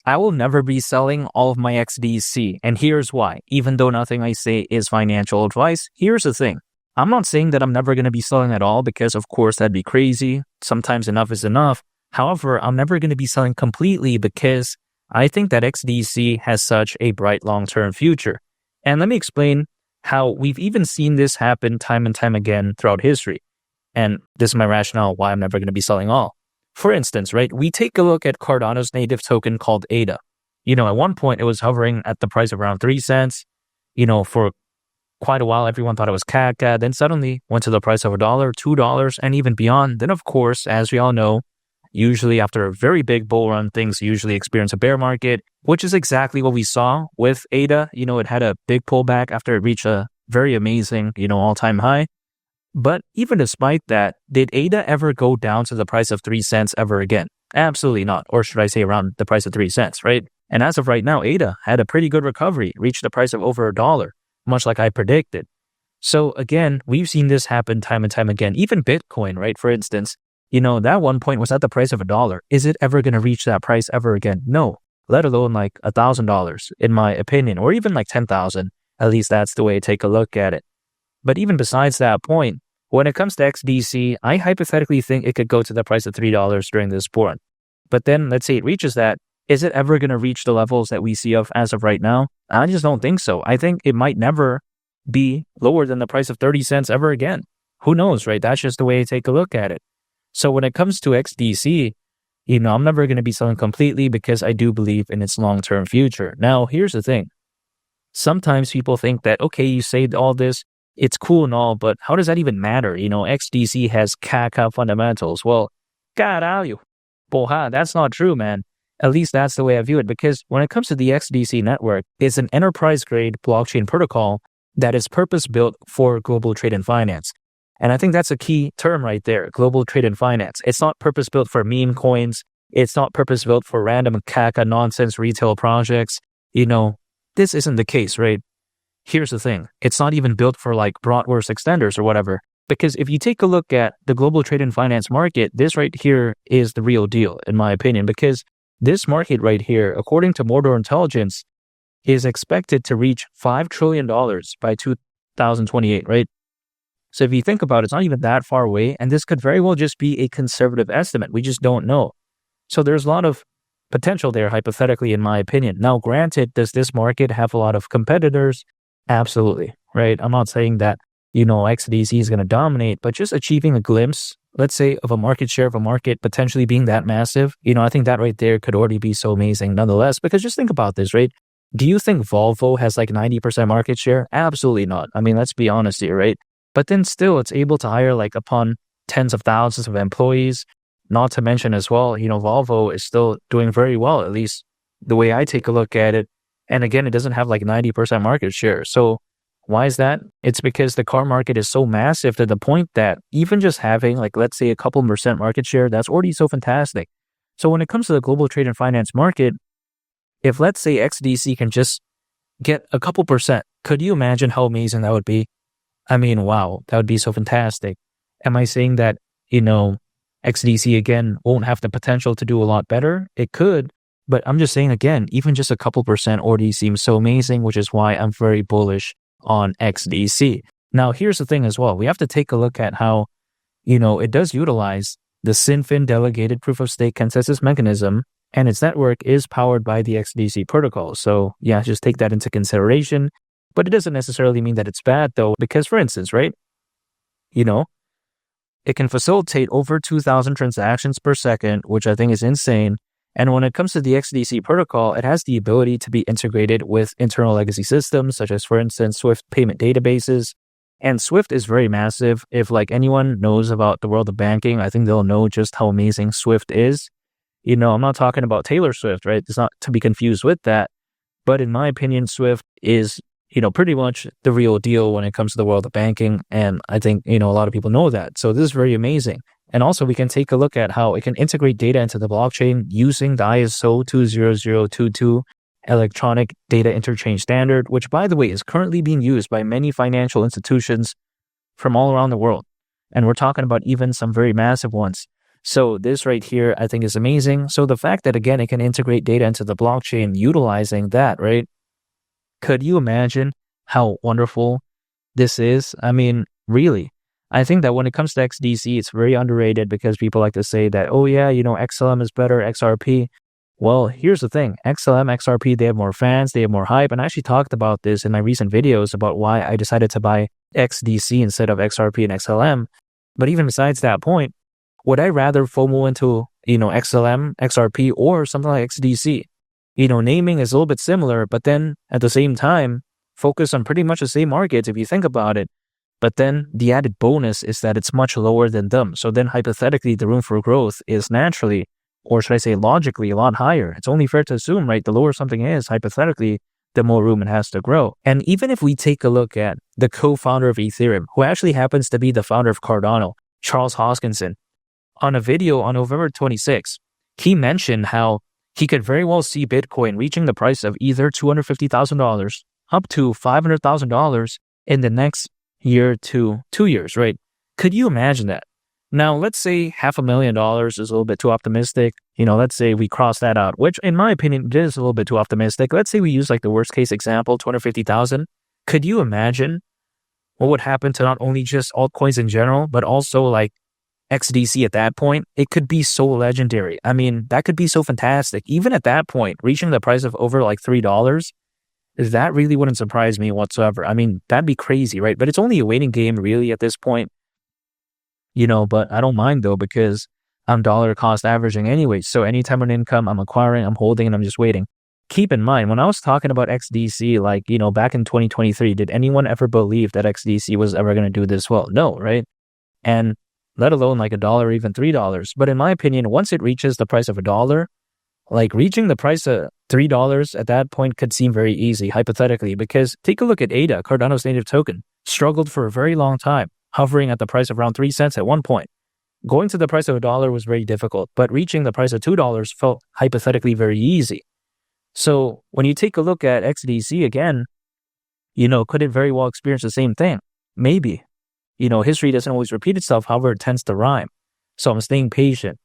I will never be selling all of my XDC. And here's why. Even though nothing I say is financial advice, here's the thing. I'm not saying that I'm never going to be selling at all because, of course, that'd be crazy. Sometimes enough is enough. However, I'm never going to be selling completely because I think that XDC has such a bright long-term future. And let me explain how we've even seen this happen time and time again throughout history. And this is my rationale why I'm never going to be selling all. For instance, right, we take a look at Cardano's native token called ADA. At one point it was hovering at the price of around 3 cents. For quite a while, everyone thought it was caca. Then suddenly went to the price of $1, $2, and even beyond. Then, of course, as we all know, usually after a very big bull run, things usually experience a bear market, which is exactly what we saw with ADA. It had a big pullback after it reached a very amazing, all-time high. But even despite that, did ADA ever go down to the price of 3 cents ever again? Absolutely not. Or should I say around the price of 3 cents, right? And as of right now, ADA had a pretty good recovery, reached the price of over $1, much like I predicted. So again, we've seen this happen time and time again. Even Bitcoin, right? For instance, that one point was at the price of $1. Is it ever going to reach that price ever again? No, let alone like $1,000 in my opinion, or even like 10,000. At least that's the way I take a look at it. But even besides that point, when it comes to XDC, I hypothetically think it could go to the price of $3 during this bull run. But then let's say it reaches that. Is it ever going to reach the levels that we see as of right now? I just don't think so. I think it might never be lower than the price of 30 cents ever again. Who knows, right? That's just the way I take a look at it. So when it comes to XDC, I'm never going to be selling completely because I do believe in its long-term future. Now, here's the thing. Sometimes people think that, okay, you saved all this, it's cool and all, but how does that even matter? XDC has caca fundamentals. Well, caralho, porra, that's not true, man. At least that's the way I view it, because when it comes to the XDC network, it's an enterprise-grade blockchain protocol that is purpose-built for global trade and finance. And I think that's a key term right there, global trade and finance. It's not purpose-built for meme coins. It's not purpose-built for random caca nonsense retail projects. This isn't the case, right? Here's the thing. It's not even built for like bratwurst extenders or whatever. Because if you take a look at the global trade and finance market, this right here is the real deal, in my opinion, because this market right here, according to Mordor Intelligence, is expected to reach $5 trillion by 2028, right? So if you think about it, it's not even that far away, and this could very well just be a conservative estimate. We just don't know. So there's a lot of potential there, hypothetically, in my opinion. Now, granted, does this market have a lot of competitors? Absolutely, right? I'm not saying that, XDC is going to dominate, but just achieving a glimpse, let's say, of a market share of a market potentially being that massive, I think that right there could already be so amazing nonetheless, because just think about this, right? Do you think Volvo has like 90% market share? Absolutely not. I mean, let's be honest here, right? But then still, it's able to hire like upon tens of thousands of employees. Not to mention as well, Volvo is still doing very well, at least the way I take a look at it. And again, it doesn't have like 90% market share. So why is that? It's because the car market is so massive to the point that even just having like, let's say a couple % market share, that's already so fantastic. So when it comes to the global trade and finance market, if let's say XDC can just get a couple %, could you imagine how amazing that would be? I mean, wow, that would be so fantastic. Am I saying that, XDC again won't have the potential to do a lot better? It could, but I'm just saying again, even just a couple % already seems so amazing, which is why I'm very bullish on XDC. Now, here's the thing as well. We have to take a look at how, it does utilize the SynFin delegated proof of stake consensus mechanism, and its network is powered by the XDC protocol. So yeah, just take that into consideration. But it doesn't necessarily mean that it's bad though, because for instance, right, it can facilitate over 2,000 transactions per second, which I think is insane. And when it comes to the XDC protocol, it has the ability to be integrated with internal legacy systems, such as, for instance, Swift payment databases. And Swift is very massive. If like anyone knows about the world of banking, I think they'll know just how amazing Swift is. I'm not talking about Taylor Swift, right? It's not to be confused with that. But in my opinion, Swift is, pretty much the real deal when it comes to the world of banking. And I think, a lot of people know that. So this is very amazing. And also we can take a look at how it can integrate data into the blockchain using the ISO 20022 electronic data interchange standard, which by the way is currently being used by many financial institutions from all around the world. And we're talking about even some very massive ones. So this right here, I think is amazing. So the fact that, again, it can integrate data into the blockchain utilizing that, right? Could you imagine how wonderful this is? I mean, really, I think that when it comes to XDC, it's very underrated because people like to say that, oh yeah, XLM is better, XRP. Well, here's the thing. XLM, XRP, they have more fans, they have more hype. And I actually talked about this in my recent videos about why I decided to buy XDC instead of XRP and XLM. But even besides that point, would I rather FOMO into, XLM, XRP, or something like XDC? Naming is a little bit similar, but then at the same time, focus on pretty much the same markets if you think about it. But then the added bonus is that it's much lower than them. So then hypothetically, the room for growth is naturally, or should I say logically, a lot higher. It's only fair to assume, right? The lower something is, hypothetically, the more room it has to grow. And even if we take a look at the co-founder of Ethereum, who actually happens to be the founder of Cardano, Charles Hoskinson, on a video on November 26, he mentioned how he could very well see Bitcoin reaching the price of either $250,000 up to $500,000 in the next year to 2 years, right? Could you imagine that? Now, let's say $500,000 is a little bit too optimistic. Let's say we cross that out, which in my opinion, it is a little bit too optimistic. Let's say we use like the worst case example, 250,000. Could you imagine what would happen to not only just altcoins in general, but also like XDC at that point? It could be so legendary. I mean, that could be so fantastic. Even at that point, reaching the price of over like $3, that really wouldn't surprise me whatsoever. I mean, that'd be crazy, right? But it's only a waiting game really at this point. But I don't mind though, because I'm dollar cost averaging anyway. So anytime an income, I'm acquiring, I'm holding, and I'm just waiting. Keep in mind, when I was talking about XDC, like, back in 2023, did anyone ever believe that XDC was ever going to do this well? No, right? And let alone like $1 or even $3. But in my opinion, once it reaches the price of $1, like reaching the price of $3 at that point could seem very easy, hypothetically, because take a look at ADA, Cardano's native token, struggled for a very long time, hovering at the price of around 3 cents at one point. Going to the price of $1 was very difficult, but reaching the price of $2 felt hypothetically very easy. So when you take a look at XDC again, could it very well experience the same thing? Maybe. History doesn't always repeat itself, however, it tends to rhyme. So I'm staying patient.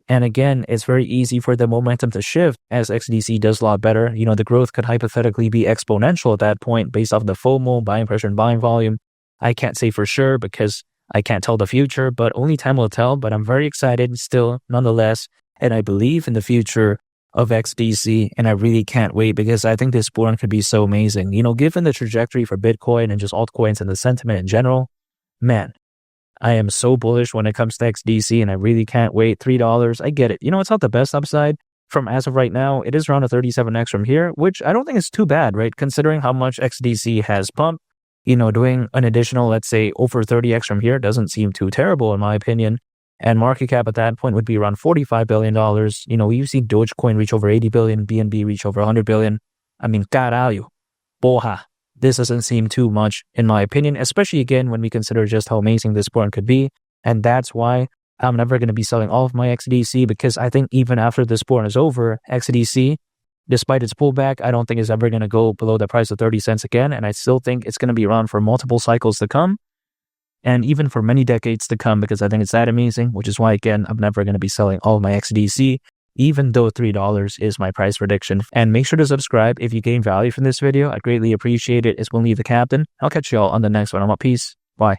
And again, it's very easy for the momentum to shift as XDC does a lot better. The growth could hypothetically be exponential at that point based off the FOMO, buying pressure, and buying volume. I can't say for sure because I can't tell the future, but only time will tell. But I'm very excited still, nonetheless. And I believe in the future of XDC, and I really can't wait because I think this bull run could be so amazing. Given the trajectory for Bitcoin and just altcoins and the sentiment in general, man, I am so bullish when it comes to XDC, and I really can't wait. $3, I get it. It's not the best upside from as of right now. It is around a 37x from here, which I don't think is too bad, right? Considering how much XDC has pumped, doing an additional, let's say, over 30x from here doesn't seem too terrible in my opinion. And market cap at that point would be around $45 billion. We've seen Dogecoin reach over 80 billion, BNB reach over 100 billion. I mean, caralho, porra. This doesn't seem too much, in my opinion, especially again when we consider just how amazing this bull run could be. And that's why I'm never going to be selling all of my XDC, because I think even after this bull run is over, XDC, despite its pullback, I don't think it's ever going to go below the price of 30 cents again. And I still think it's going to be around for multiple cycles to come, and even for many decades to come, because I think it's that amazing, which is why, again, I'm never going to be selling all of my XDC, even though $3 is my price prediction. And make sure to subscribe if you gain value from this video. I'd greatly appreciate it. It's Willie the Captain. I'll catch you all on the next one. I'm out. Peace. Bye.